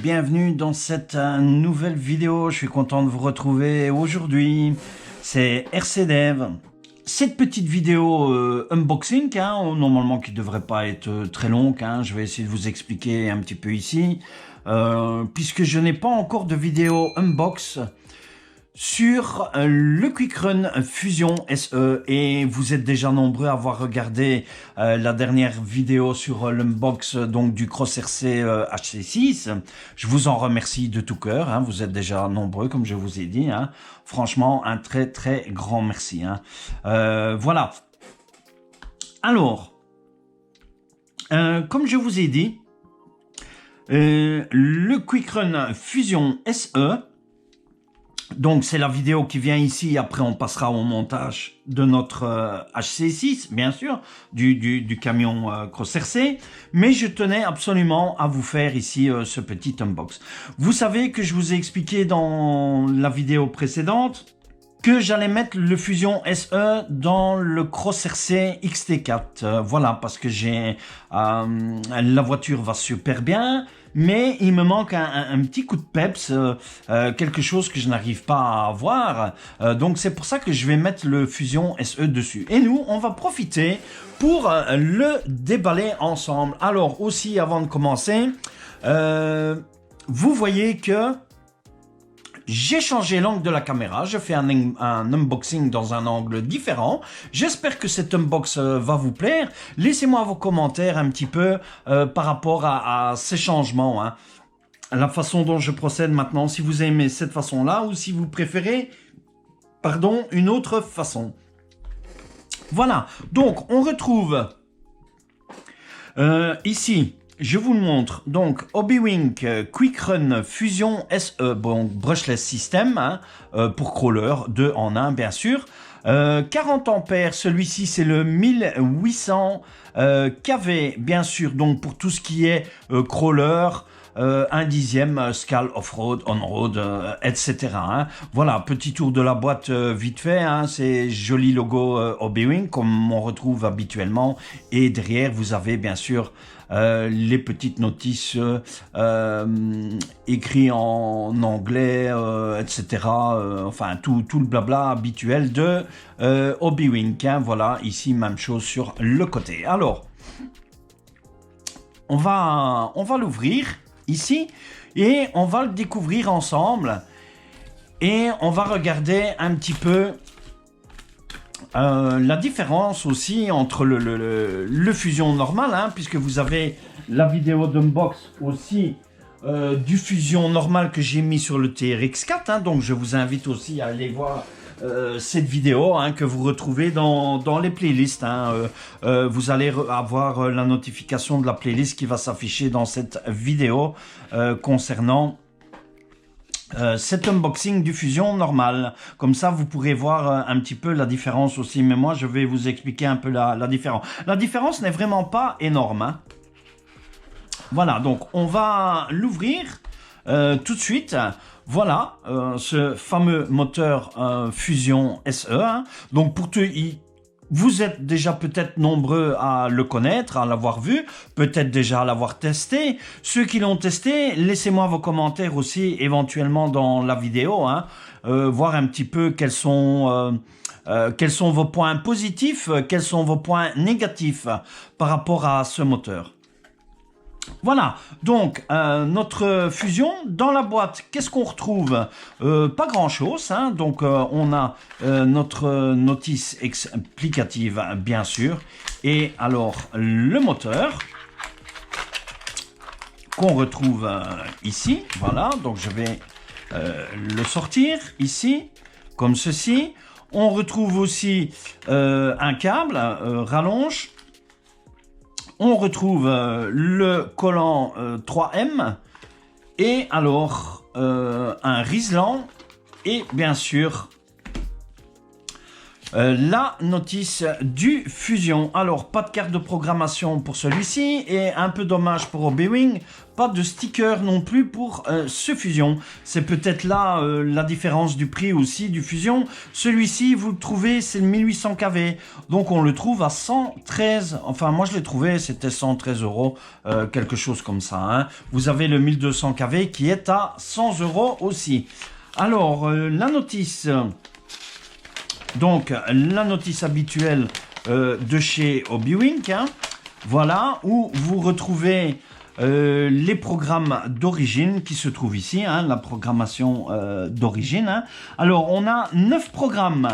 bienvenue dans cette nouvelle vidéo. Je suis content de vous retrouver aujourd'hui. C'est RCDev. Cette petite vidéo unboxing, normalement qui ne devrait pas être très longue, je vais essayer de vous expliquer un petit peu ici, puisque je n'ai pas encore de vidéo unbox sur le Quick Run Fusion SE, et vous êtes déjà nombreux à avoir regardé la dernière vidéo sur l'unbox donc du Cross RC HC6. Je vous en remercie de tout cœur, vous êtes déjà nombreux comme je vous ai dit, franchement un très très grand merci. Voilà. Alors, comme je vous ai dit, le Quick Run Fusion SE, donc c'est la vidéo qui vient ici, après on passera au montage de notre HC6, bien sûr, du camion Cross RC, mais je tenais absolument à vous faire ici ce petit unbox. Vous savez que je vous ai expliqué dans la vidéo précédente que j'allais mettre le Fusion SE dans le Cross RC XT4, voilà, parce que la voiture va super bien, mais il me manque un petit coup de peps, quelque chose que je n'arrive pas à avoir, donc c'est pour ça que je vais mettre le Fusion SE dessus. Et nous, on va profiter pour le déballer ensemble. Alors aussi, avant de commencer, vous voyez que j'ai changé l'angle de la caméra, je fais un unboxing dans un angle différent. J'espère que cet unbox va vous plaire. Laissez-moi vos commentaires un petit peu par rapport à ces changements. La façon dont je procède maintenant, si vous aimez cette façon-là ou si vous préférez, une autre façon. Voilà, donc on retrouve ici... Je vous le montre, donc Hobbywing Quick Run Fusion SE, bon, brushless system, pour crawler, 2 en 1 bien sûr. 40 ampères, celui-ci c'est le 1800 kV bien sûr, donc pour tout ce qui est crawler, 1/10 scale off-road, on-road, etc. Voilà, petit tour de la boîte vite fait, c'est joli logo Hobbywing comme on retrouve habituellement, et derrière vous avez bien sûr les petites notices écrites en anglais, etc. Enfin tout le blabla habituel de Hobbywing. Voilà, ici même chose sur le côté. Alors, on va l'ouvrir ici et on va le découvrir ensemble et on va regarder un petit peu la différence aussi entre le Fusion normal, puisque vous avez la vidéo d'unbox aussi du Fusion normal que j'ai mis sur le TRX4, donc je vous invite aussi à aller voir cette vidéo que vous retrouvez dans les playlists. Vous allez avoir la notification de la playlist qui va s'afficher dans cette vidéo concernant cet unboxing du Fusion normal. Comme ça, vous pourrez voir un petit peu la différence aussi. Mais moi, je vais vous expliquer un peu la différence. La différence n'est vraiment pas énorme. Voilà, donc on va l'ouvrir tout de suite. Voilà, ce fameux moteur Fusion SE. Donc pour tout... Vous êtes déjà peut-être nombreux à le connaître, à l'avoir vu, peut-être déjà à l'avoir testé. Ceux qui l'ont testé, laissez-moi vos commentaires aussi éventuellement dans la vidéo, voir un petit peu quels sont vos points positifs, quels sont vos points négatifs par rapport à ce moteur. Voilà, donc notre Fusion, dans la boîte, qu'est-ce qu'on retrouve? Pas grand-chose, donc on a notre notice explicative, bien sûr, et alors le moteur, qu'on retrouve ici, voilà, donc je vais le sortir ici, comme ceci. On retrouve aussi un câble rallonge. On retrouve le collant 3M et alors un Rislan et bien sûr la notice du Fusion. Alors, pas de carte de programmation pour celui-ci et un peu dommage pour Hobbywing, pas de sticker non plus pour ce Fusion. C'est peut-être là la différence du prix aussi du Fusion. Celui-ci, vous le trouvez, c'est le 1800 kV. Donc, on le trouve à 113. Enfin, moi, je l'ai trouvé, c'était 113 €, quelque chose comme ça. Hein. Vous avez le 1200 kV qui est à 100 € aussi. Alors, la notice... Donc, la notice habituelle de chez Hobbywing, hein, voilà, où vous retrouvez les programmes d'origine qui se trouvent ici, hein, la programmation d'origine. Hein. Alors, on a 9 programmes,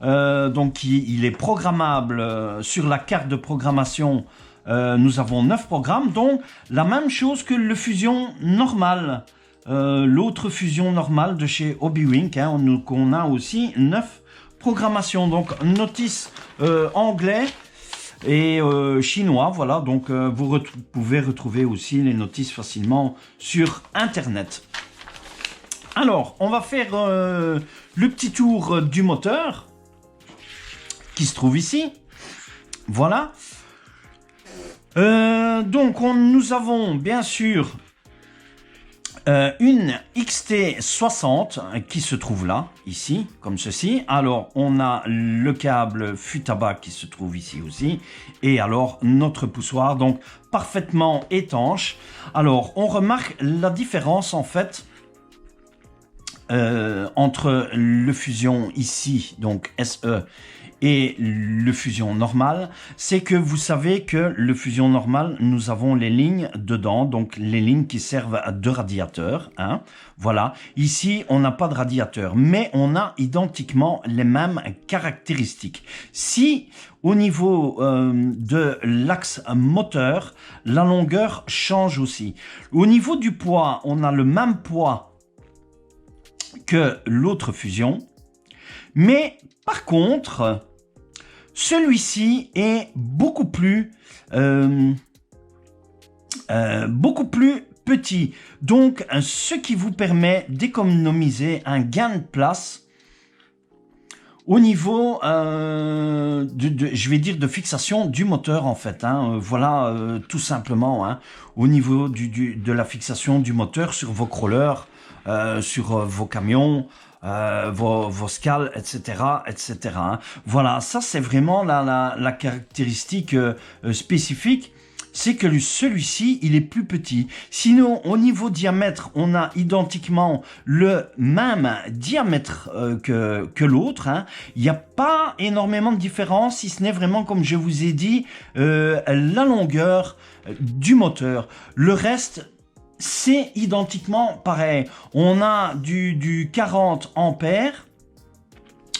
donc il est programmable sur la carte de programmation. Nous avons 9 programmes, donc la même chose que le Fusion normal. L'autre Fusion normal de chez Hobbywing, hein, on a aussi 9 programmation, donc notice anglais et chinois, voilà, donc vous pouvez retrouver aussi les notices facilement sur internet. Alors, on va faire le petit tour du moteur qui se trouve ici, voilà. Donc nous avons bien sûr une XT60 qui se trouve là, ici, comme ceci. Alors, on a le câble Futaba qui se trouve ici aussi. Et alors, notre poussoir, donc parfaitement étanche. Alors, on remarque la différence, en fait, entre le Fusion ici, donc SE, et le Fusion normal, c'est que vous savez que le Fusion normal, nous avons les lignes dedans, donc les lignes qui servent de radiateur, hein, voilà. Ici, on n'a pas de radiateur, mais on a identiquement les mêmes caractéristiques. Si au niveau de l'axe moteur, la longueur change aussi. Au niveau du poids, on a le même poids que l'autre Fusion, mais par contre, celui-ci est beaucoup plus petit. Donc, ce qui vous permet d'économiser un gain de place au niveau, je vais dire, de fixation du moteur, en fait. Hein. Voilà, tout simplement, hein, au niveau de la fixation du moteur sur vos crawlers, sur vos camions, vos scales, etc., etc. Hein. Voilà, ça c'est vraiment la caractéristique spécifique, c'est que celui-ci, il est plus petit. Sinon, au niveau diamètre, on a identiquement le même diamètre que l'autre. Hein. Il n'y a pas énormément de différence, si ce n'est vraiment, comme je vous ai dit, la longueur du moteur. Le reste, c'est identiquement pareil. On a du 40 ampères.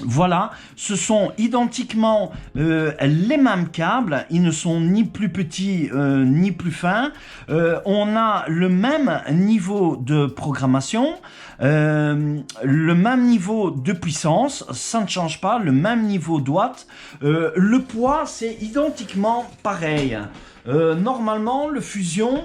Voilà, ce sont identiquement les mêmes câbles, ils ne sont ni plus petits ni plus fins. On a le même niveau de programmation, le même niveau de puissance, ça ne change pas, le même niveau de watts. Le poids, c'est identiquement pareil. Normalement, le Fusion...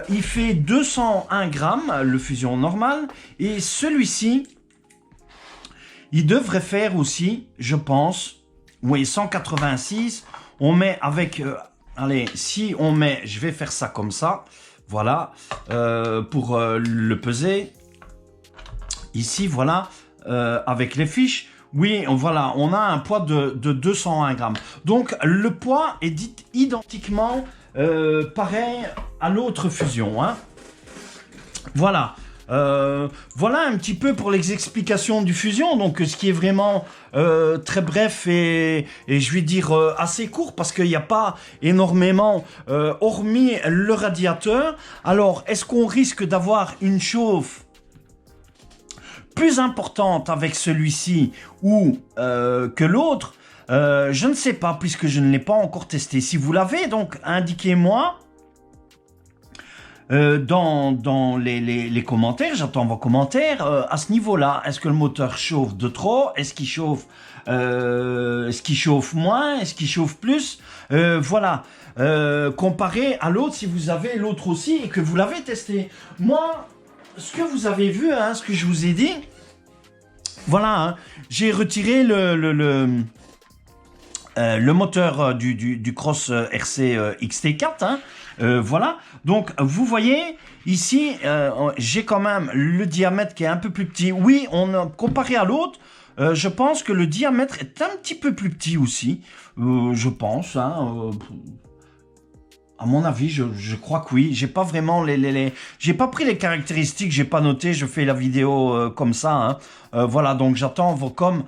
il fait 201 grammes, le Fusion normal, et celui-ci, il devrait faire aussi, je pense, oui, 186. On met avec, allez, si on met, je vais faire ça comme ça, voilà, pour le peser. Ici, voilà, avec les fiches. Oui, voilà, on a un poids de 201 grammes. Donc, le poids est dit identiquement pareil à l'autre Fusion. Hein. Voilà. Voilà un petit peu pour les explications du Fusion, donc ce qui est vraiment très bref et je vais dire assez court parce qu'il n'y a pas énormément hormis le radiateur. Alors, est-ce qu'on risque d'avoir une chauffe plus importante avec celui-ci ou que l'autre? Je ne sais pas puisque je ne l'ai pas encore testé. Si vous l'avez, donc indiquez-moi dans les commentaires. J'attends vos commentaires à ce niveau-là. Est-ce que le moteur chauffe de trop? Est-ce qu'il chauffe moins? Est-ce qu'il chauffe plus? Voilà. Comparé à l'autre, si vous avez l'autre aussi et que vous l'avez testé. Moi, ce que vous avez vu, hein, ce que je vous ai dit, Voilà, hein, j'ai retiré le moteur du Cross RC XT4. Hein, voilà, donc vous voyez ici, j'ai quand même le diamètre qui est un peu plus petit. Oui, comparé à l'autre, je pense que le diamètre est un petit peu plus petit aussi. Je pense, hein, à mon avis, je crois que oui. J'ai pas vraiment j'ai pas pris les caractéristiques, j'ai pas noté. Je fais la vidéo comme ça. Hein. Voilà, donc j'attends vos coms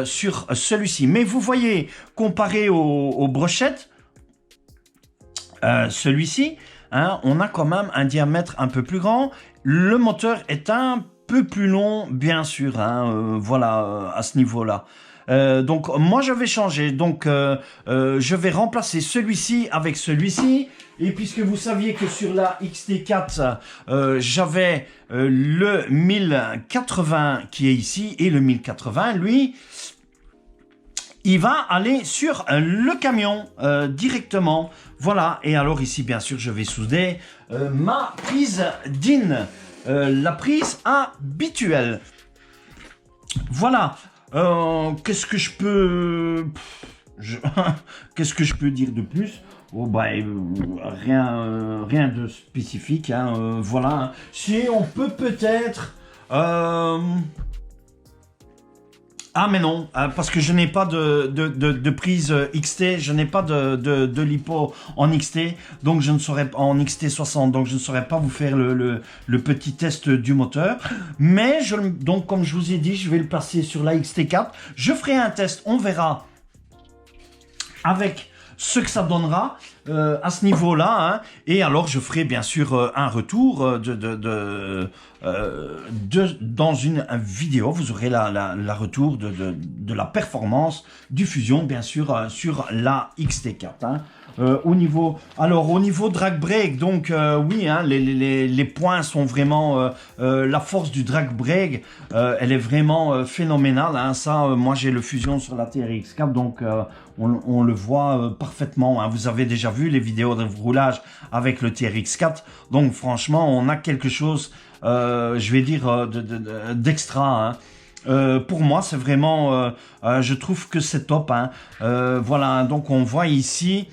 sur celui-ci. Mais vous voyez, comparé aux brochettes, celui-ci, hein, on a quand même un diamètre un peu plus grand. Le moteur est un peu plus long, bien sûr. Hein, voilà, à ce niveau-là. Donc moi je vais changer, donc je vais remplacer celui-ci avec celui-ci, et puisque vous saviez que sur la XT4 j'avais le 1080 qui est ici, et le 1080 lui il va aller sur le camion directement, voilà. Et alors ici bien sûr je vais souder ma prise DIN, la prise habituelle, voilà. Qu'est-ce que je peux... Qu'est-ce que je peux dire de plus? Oh, bah, rien de spécifique. Hein, voilà. Si on peut peut-être... Ah mais non, parce que je n'ai pas de prise XT, je n'ai pas de lipo en XT, donc je ne saurais en XT60, donc je ne saurais pas vous faire le petit test du moteur. Mais donc comme je vous ai dit, je vais le placer sur la XT4. Je ferai un test, on verra avec ce que ça donnera à ce niveau-là. Hein. Et alors je ferai bien sûr un retour dans une vidéo. Vous aurez la retour de la performance du Fusion, bien sûr, sur la XT4. Hein. Au niveau drag brake, donc oui, hein, les points sont vraiment la force du drag brake, elle est vraiment phénoménale. Hein, ça, moi j'ai le Fusion sur la TRX4, donc on le voit parfaitement. Hein. Vous avez déjà vu les vidéos de roulage avec le TRX4, donc franchement on a quelque chose, je vais dire, d'extra. Hein. Pour moi c'est vraiment, je trouve que c'est top. Hein. Voilà, donc on voit ici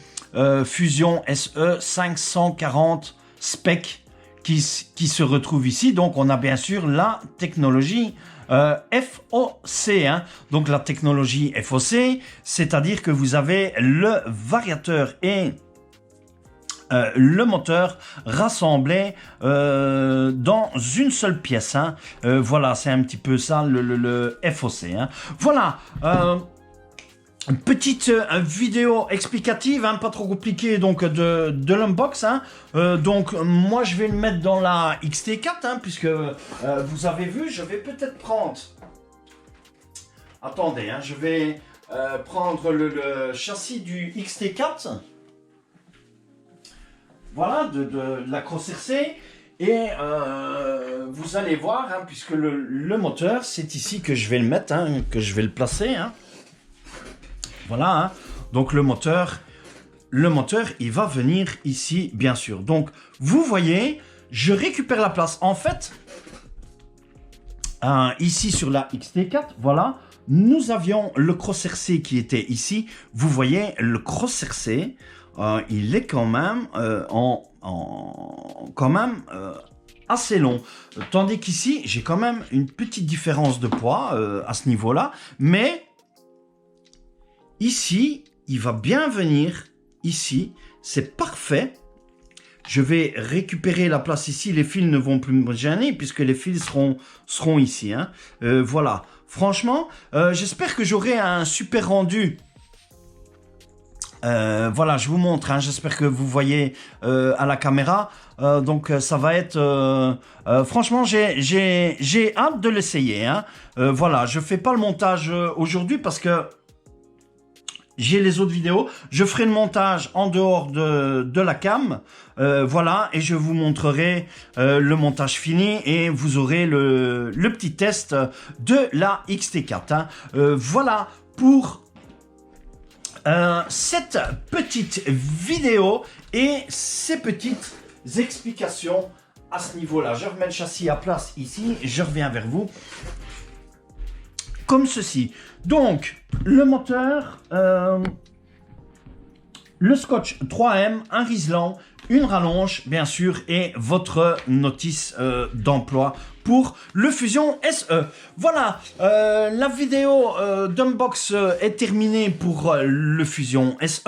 Fusion SE 540 spec qui se retrouve ici. Donc on a bien sûr la technologie FOC, hein. Donc la technologie FOC, c'est-à-dire que vous avez le variateur et le moteur rassemblé dans une seule pièce. Hein. Voilà, c'est un petit peu ça le FOC. Hein. Voilà. Une petite vidéo explicative, hein, pas trop compliquée, donc de l'unbox. Hein. Donc moi je vais le mettre dans la XT4, hein, puisque vous avez vu, je vais peut-être prendre... Attendez, hein, je vais prendre le châssis du XT4. Voilà, de la Cross RC. Et vous allez voir, hein, puisque le moteur, c'est ici que je vais le mettre, hein, que je vais le placer. Hein. Voilà, hein. Donc le moteur, il va venir ici, bien sûr. Donc, vous voyez, je récupère la place. En fait, ici sur la XT4, voilà, nous avions le Cross RC qui était ici. Vous voyez, le Cross RC, il est quand même assez long. Tandis qu'ici, j'ai quand même une petite différence de poids à ce niveau-là. Mais... ici, il va bien venir, ici, c'est parfait. Je vais récupérer la place ici, les fils ne vont plus me gêner puisque les fils seront ici. Hein. Voilà, franchement, j'espère que j'aurai un super rendu. Voilà, je vous montre, hein. J'espère que vous voyez à la caméra. Donc ça va être... franchement, j'ai hâte de l'essayer. Hein. Voilà, je fais pas le montage aujourd'hui parce que... j'ai les autres vidéos, je ferai le montage en dehors de la cam, voilà, et je vous montrerai le montage fini et vous aurez le petit test de la XT4. Hein. Voilà pour cette petite vidéo et ces petites explications à ce niveau-là. Je remets le châssis à place ici, je reviens vers vous. comme ceci. Donc, le moteur, le scotch 3M, un Riesland, une rallonge, bien sûr, et votre notice d'emploi pour le Fusion SE. Voilà, la vidéo d'unbox est terminée pour le Fusion SE.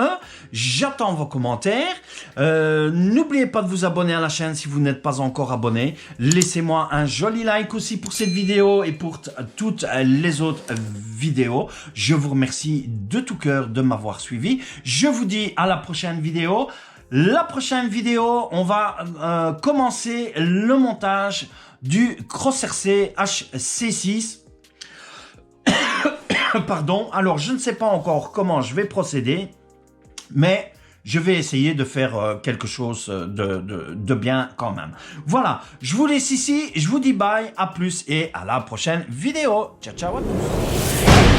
J'attends vos commentaires. N'oubliez pas de vous abonner à la chaîne si vous n'êtes pas encore abonné. Laissez-moi un joli like aussi pour cette vidéo et pour toutes les autres vidéos. Je vous remercie de tout cœur de m'avoir suivi. Je vous dis à la prochaine vidéo. La prochaine vidéo, on va commencer le montage du Cross-RC HC6. Pardon, alors je ne sais pas encore comment je vais procéder, mais je vais essayer de faire quelque chose de bien quand même. Voilà, je vous laisse ici, je vous dis bye, à plus et à la prochaine vidéo. Ciao, ciao à tous.